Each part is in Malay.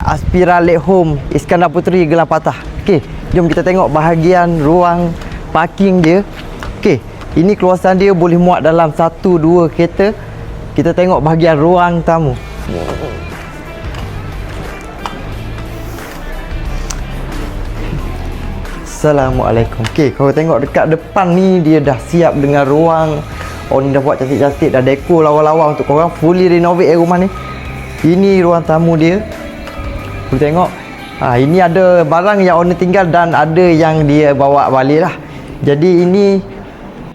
Aspira Lake Home Iskandar Puteri Gelang Patah. Okey, jom kita tengok bahagian ruang parking dia. Okey, ini keluasan dia boleh muat dalam 1-2 kereta. Kita tengok bahagian ruang tamu. Assalamualaikum. Okey, kalau tengok dekat depan ni dia dah siap dengan ruang. Oh, ni dah buat cantik-cantik, dah dekor lawa-lawa untuk korang. Fully renovate rumah ni. Ini ruang tamu dia. Boleh tengok. Ini ada barang yang owner tinggal dan ada yang dia bawa balik lah. Jadi ini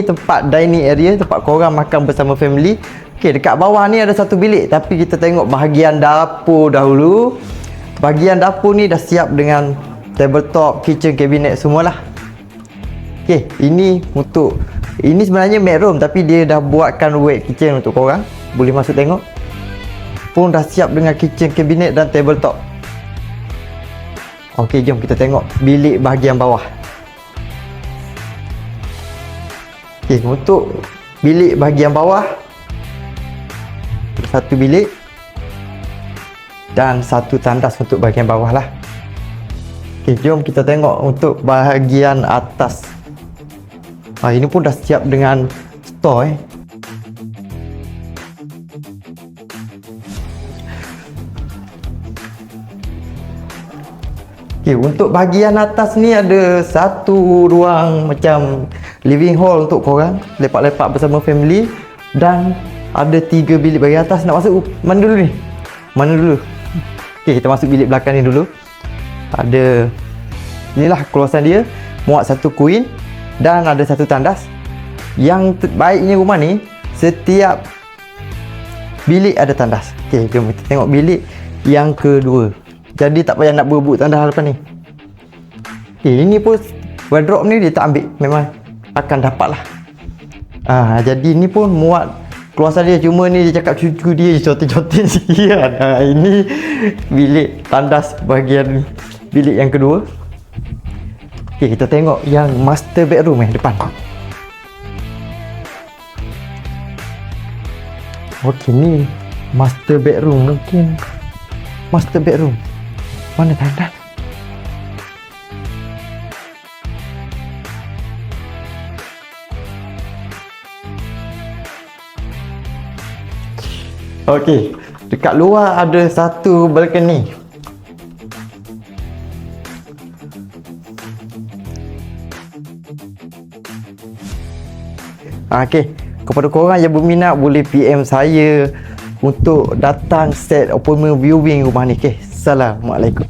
tempat dining area, tempat korang makan bersama family. Okey, dekat bawah ni ada satu bilik, tapi kita tengok bahagian dapur dahulu. Bahagian dapur ni dah siap dengan tabletop, kitchen cabinet semualah. Okey, ini sebenarnya bedroom, tapi dia dah buatkan wet kitchen untuk korang. Boleh masuk tengok. Pun dah siap dengan kitchen cabinet dan tabletop. Okey, jom kita tengok bilik bahagian bawah. Okey, untuk bilik bahagian bawah, satu bilik dan satu tandas untuk bahagian bawah lah. Okey, jom kita tengok untuk bahagian atas. Ini pun dah siap dengan store. Okey, untuk bahagian atas ni ada satu ruang macam living hall untuk korang lepak-lepak bersama family, dan ada 3 bilik bahagian atas. Nak masuk mana dulu ni? Mana dulu? Okey, kita masuk bilik belakang ni dulu. Ada, inilah keluasan dia, muat satu queen dan ada satu tandas. Yang baiknya rumah ni, setiap bilik ada tandas. Okey, jom kita tengok bilik yang kedua. Jadi tak payah nak berebut tandas hadapan ni. Okey, ini pun wardrobe ni dia tak ambil, memang akan dapat lah. Jadi ni pun muat keluasan dia, cuma ni dia cakap cucu dia cotin-cotin sikit. Ini bilik tandas bahagian bilik yang kedua. Okey, kita tengok yang master bedroom depan. Okey, ni master bedroom. Mungkin master bedroom. Mana tandas? Okey, dekat luar ada satu balcony. Okey, kepada korang yang berminat boleh PM saya untuk datang set appointment viewing rumah ni. Okey, Assalamualaikum.